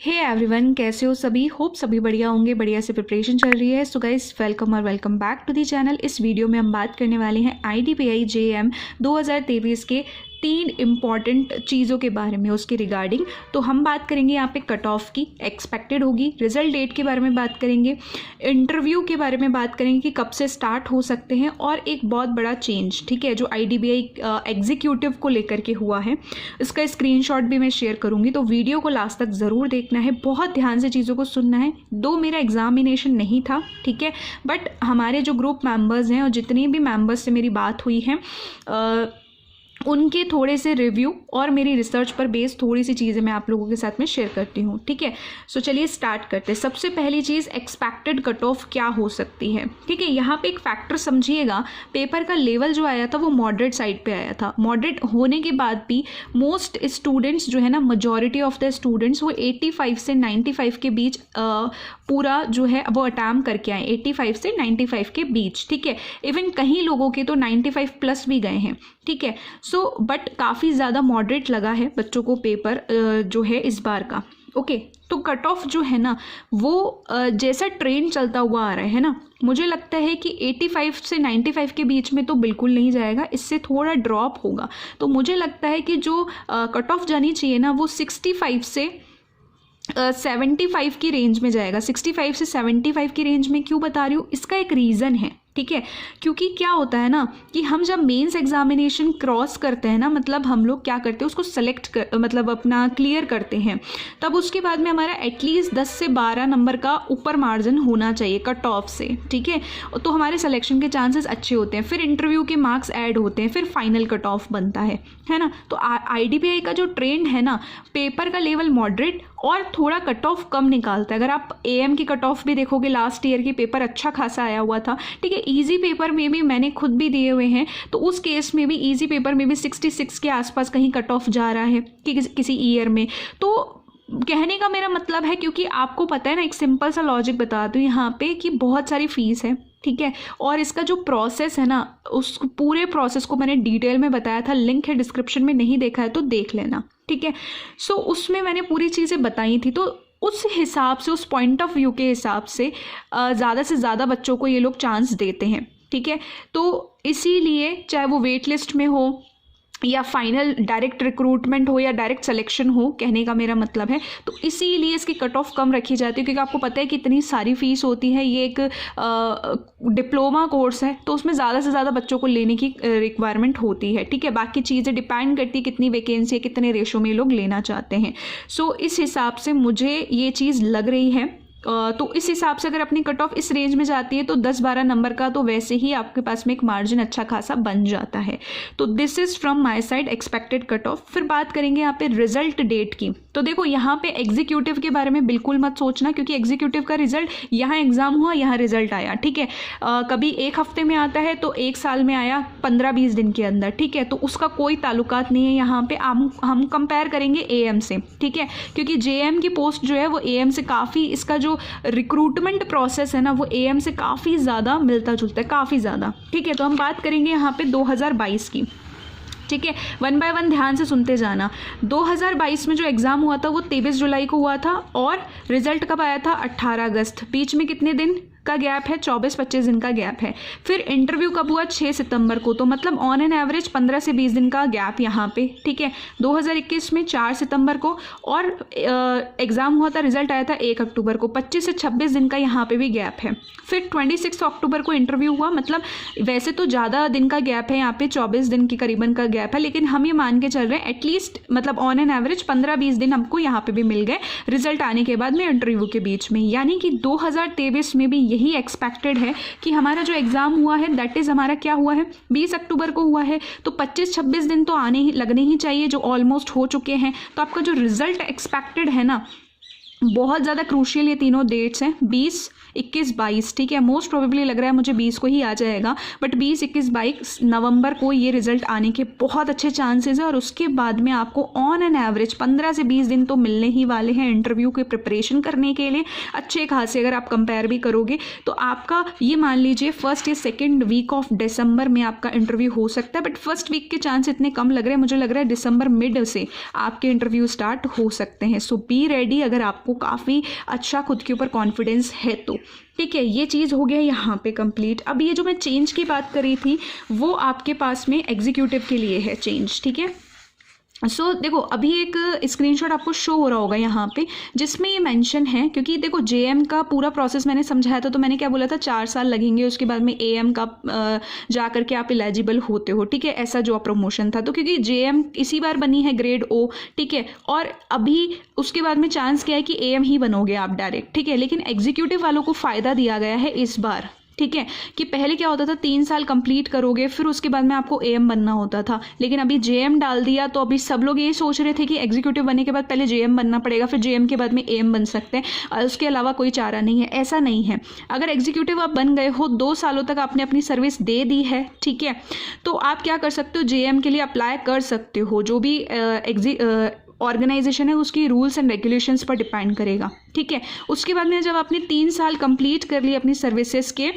Hey everyone, कैसे हो सभी। होप सभी बढ़िया होंगे। बढ़िया से प्रिपरेशन चल रही है। सो गाइस, वेलकम और welcome back to the channel. इस वीडियो में हम बात करने वाले हैं IDPI JM 2023 के 3 इम्पॉर्टेंट चीज़ों के बारे में, उसके रिगार्डिंग। तो हम बात करेंगे यहाँ पे कट ऑफ की एक्सपेक्टेड होगी, रिजल्ट डेट के बारे में बात करेंगे, इंटरव्यू के बारे में बात करेंगे कि कब से स्टार्ट हो सकते हैं, और एक बहुत बड़ा चेंज, ठीक है, जो IDPI एग्जीक्यूटिव को लेकर के हुआ है, इसका स्क्रीनशॉट भी मैं शेयर करूँगी। तो वीडियो को लास्ट तक ज़रूर देखना है, बहुत ध्यान से चीज़ों को सुनना है। दो मेरा एग्जामिनेशन नहीं था, ठीक है, बट हमारे जो ग्रुप मेंबर्स हैं और जितने भी मेंबर्स से मेरी बात हुई है उनके थोड़े से रिव्यू और मेरी रिसर्च पर बेस्ड थोड़ी सी चीज़ें मैं आप लोगों के साथ में शेयर करती हूँ, ठीक है। सो चलिए स्टार्ट करते हैं। सबसे पहली चीज़, एक्सपेक्टेड कट ऑफ क्या हो सकती है, ठीक है। यहाँ पे एक फैक्टर समझिएगा, पेपर का लेवल जो आया था वो मॉडरेट साइड पे आया था। मॉडरेट होने के बाद भी मोस्ट स्टूडेंट्स जो है ना, मेजॉरिटी ऑफ द स्टूडेंट्स वो 85 से 95 के बीच पूरा जो है वो अटैम्प्ट करके आए, 85 से 95 के बीच, ठीक है। इवन कहीं लोगों के तो 95 प्लस भी गए हैं, ठीक है। सो बट काफ़ी ज़्यादा मॉडरेट लगा है बच्चों को पेपर जो है इस बार का, ओके। तो कट ऑफ जो है ना वो जैसा ट्रेंड चलता हुआ आ रहा है ना, मुझे लगता है कि 85 से 95 के बीच में तो बिल्कुल नहीं जाएगा, इससे थोड़ा ड्रॉप होगा। तो मुझे लगता है कि जो कट ऑफ जानी चाहिए ना वो 65 से 75 की रेंज में जाएगा। 65 से 75 की रेंज में क्यों बता रही हूँ, इसका एक रीज़न है, ठीक है। क्योंकि क्या होता है ना कि हम जब मेंस एग्जामिनेशन क्रॉस करते हैं ना, मतलब हम लोग क्या करते हैं उसको मतलब अपना क्लियर करते हैं, तब उसके बाद में हमारा एटलीस्ट 10 से 12 नंबर का ऊपर मार्जिन होना चाहिए कट ऑफ से, ठीक है। तो हमारे सिलेक्शन के चांसेस अच्छे होते हैं, फिर इंटरव्यू के मार्क्स ऐड होते हैं, फिर फाइनल कट ऑफ बनता है ना। तो IDPI का जो ट्रेंड है ना, पेपर का लेवल मॉडरेट और थोड़ा कट ऑफ कम निकालता है। अगर आप AM की कट ऑफ भी देखोगे, लास्ट ईयर की पेपर अच्छा खासा आया हुआ था, ठीक है। इजी पेपर में भी मैंने खुद भी दिए हुए हैं, तो उस केस में भी इजी पेपर में भी 66 के आसपास कहीं कट ऑफ जा रहा है कि किसी ईयर में। तो कहने का मेरा मतलब है, क्योंकि आपको पता है ना, एक सिंपल सा लॉजिक बता दूँ यहाँ पे कि बहुत सारी फीस है, ठीक है, और इसका जो प्रोसेस है ना, उस पूरे प्रोसेस को मैंने डिटेल में बताया था, लिंक है डिस्क्रिप्शन में, नहीं देखा है तो देख लेना, ठीक है। सो उसमें मैंने पूरी चीज़ें बताई थी। तो उस हिसाब से, उस पॉइंट ऑफ व्यू के हिसाब से ज़्यादा से ज़्यादा बच्चों को ये लोग चांस देते हैं, ठीक है। तो इसीलिए चाहे वो वेट लिस्ट में हो या फाइनल डायरेक्ट रिक्रूटमेंट हो या डायरेक्ट सिलेक्शन हो, कहने का मेरा मतलब है, तो इसीलिए इसकी कट ऑफ कम रखी जाती है। क्योंकि आपको पता है कि इतनी सारी फीस होती है, ये एक डिप्लोमा कोर्स है, तो उसमें ज़्यादा से ज़्यादा बच्चों को लेने की रिक्वायरमेंट होती है, ठीक है। बाकी चीज़ें डिपेंड करती है कितनी वैकेंसी है, कितने रेशो में लोग लेना चाहते हैं। सो इस हिसाब से मुझे ये चीज़ लग रही है। तो इस हिसाब से अगर अपनी कट ऑफ इस रेंज में जाती है तो 10-12 नंबर का तो वैसे ही आपके पास में एक मार्जिन अच्छा खासा बन जाता है। तो this is from my side expected cut off. फिर बात करेंगे यहाँ पे रिजल्ट डेट की। तो देखो यहाँ पे एग्जीक्यूटिव के बारे में बिल्कुल मत सोचना, क्योंकि एग्जीक्यूटिव का रिजल्ट, यहाँ एग्जाम हुआ, यहाँ रिजल्ट आया, ठीक है। कभी 1 हफ्ते में आता है तो 1 साल में आया 15-20 दिन के अंदर, ठीक है। तो उसका कोई ताल्लुकात नहीं है यहाँ पे। हम कंपेयर करेंगे AM से, ठीक है, क्योंकि JM की पोस्ट जो है वो AM से काफ़ी, इसका जो रिक्रूटमेंट प्रोसेस है ना वो AM से काफ़ी ज़्यादा मिलता जुलता है, काफ़ी ज़्यादा, ठीक है। तो हम बात करेंगे यहाँ पे 2022 की, ठीक है। 1 बाय 1 ध्यान से सुनते जाना। 2022 में जो एग्ज़ाम हुआ था वो 23 जुलाई को हुआ था, और रिजल्ट कब आया था, 18 अगस्त। बीच में कितने दिन का गैप है, 24-25 दिन का गैप है। फिर इंटरव्यू कब हुआ, 6 सितंबर को। तो मतलब ऑन एन एवरेज 15 से 20 दिन का गैप यहाँ पे, ठीक है। 2021 में 4 सितंबर को, और एग्ज़ाम हुआ था, रिजल्ट आया था 1 अक्टूबर को। 25 से 26 दिन का यहाँ पे भी गैप है। फिर 26 अक्टूबर को इंटरव्यू हुआ। मतलब वैसे तो ज़्यादा दिन का गैप है यहाँ पे, 24 दिन की करीबन का गैप है, लेकिन हम ये मान के चल रहे हैं एटलीस्ट, मतलब ऑन एन एवरेज 15-20 दिन हमको यहाँ पे भी मिल गए रिजल्ट आने के बाद में, इंटरव्यू के बीच में। यानी कि 2023 में भी यही एक्सपेक्टेड है कि हमारा जो एग्ज़ाम हुआ है दैट इज़ हमारा क्या हुआ है, 20 अक्टूबर को हुआ है, तो 25-26 दिन तो लगने ही चाहिए, जो ऑलमोस्ट हो चुके हैं। तो आपका जो रिजल्ट एक्सपेक्टेड है ना, बहुत ज़्यादा क्रूशियल ये तीनों डेट्स हैं, 20, 21-22, ठीक है, मोस्ट प्रोबेबली लग रहा है मुझे 20 को ही आ जाएगा, बट 20-21-22 नवंबर को ये रिजल्ट आने के बहुत अच्छे चांसेस है। और उसके बाद में आपको ऑन एन एवरेज 15 से 20 दिन तो मिलने ही वाले हैं इंटरव्यू की प्रिपरेशन करने के लिए अच्छे खासे। अगर आप कंपेयर भी करोगे तो आपका ये मान लीजिए फर्स्ट या सेकेंड वीक ऑफ दिसंबर में आपका इंटरव्यू हो सकता है, बट फर्स्ट वीक के चांस इतने कम लग रहे हैं, मुझे लग रहा है दिसंबर मिड से आपके इंटरव्यू स्टार्ट हो सकते हैं। सो बी रेडी अगर आपको काफ़ी अच्छा खुद के ऊपर कॉन्फिडेंस है तो, ठीक है। ये चीज़ हो गया यहाँ पे कंप्लीट। अब ये जो मैं चेंज की बात करी थी वो आपके पास में एग्जीक्यूटिव के लिए है चेंज, ठीक है। सो देखो अभी एक स्क्रीनशॉट आपको शो हो रहा होगा यहाँ पे जिसमें ये मेंशन है, क्योंकि देखो जेएम का पूरा प्रोसेस मैंने समझाया था, तो मैंने क्या बोला था 4 साल लगेंगे, उसके बाद में एएम का जा करके आप एलिजिबल होते हो, ठीक है, ऐसा जो प्रमोशन था। तो क्योंकि जेएम इसी बार बनी है ग्रेड ओ, ठीक है, और अभी उसके बाद में चांस क्या है कि एएम ही बनोगे आप डायरेक्ट, ठीक है। लेकिन एग्जीक्यूटिव वालों को फ़ायदा दिया गया है इस बार, ठीक है, कि पहले क्या होता था 3 साल कंप्लीट करोगे फिर उसके बाद में आपको एएम बनना होता था, लेकिन अभी जेएम डाल दिया तो अभी सब लोग ये सोच रहे थे कि एग्जीक्यूटिव बनने के बाद पहले जेएम बनना पड़ेगा, फिर जेएम के बाद में एएम बन सकते हैं, उसके अलावा कोई चारा नहीं है। ऐसा नहीं है, अगर एग्जीक्यूटिव आप बन गए हो 2 सालों तक आपने अपनी सर्विस दे दी है, ठीक है, तो आप क्या कर सकते हो, जेएम के लिए अप्लाई कर सकते हो। जो भी ऑर्गेनाइजेशन है उसकी रूल्स एंड रेगुलेशंस पर डिपेंड करेगा, ठीक है। उसके बाद में जब आपने 3 साल कंप्लीट कर लिए अपनी सर्विसेज के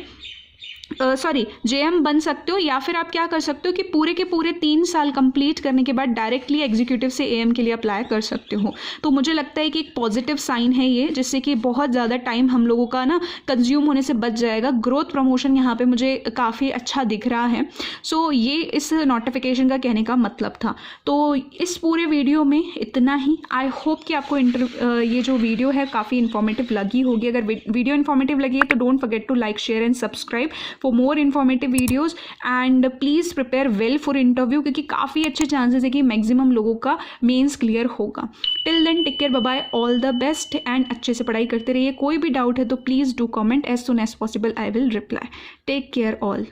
जेएम बन सकते हो, या फिर आप क्या कर सकते हो कि पूरे के पूरे 3 साल कंप्लीट करने के बाद डायरेक्टली एग्जीक्यूटिव से एएम के लिए अप्लाई कर सकते हो। तो मुझे लगता है कि एक पॉजिटिव साइन है ये, जिससे कि बहुत ज़्यादा टाइम हम लोगों का ना कंज्यूम होने से बच जाएगा। ग्रोथ प्रमोशन यहाँ पे मुझे काफ़ी अच्छा दिख रहा है। सो ये इस नोटिफिकेशन का कहने का मतलब था। तो इस पूरे वीडियो में इतना ही। आई होप कि आपको ये जो वीडियो है काफ़ी इन्फॉर्मेटिव लगी होगी। अगर वीडियो इन्फॉर्मेटिव लगी है तो don't forget to like, share and subscribe for more informative videos and please prepare well for interview, क्योंकि काफ़ी अच्छे चांसेस है कि मैक्सिमम लोगों का मेंस क्लियर होगा। Till then take care, bye bye, all the best and अच्छे से पढ़ाई करते रहिए। कोई भी डाउट है तो please do comment, as soon as possible I will reply. Take care all.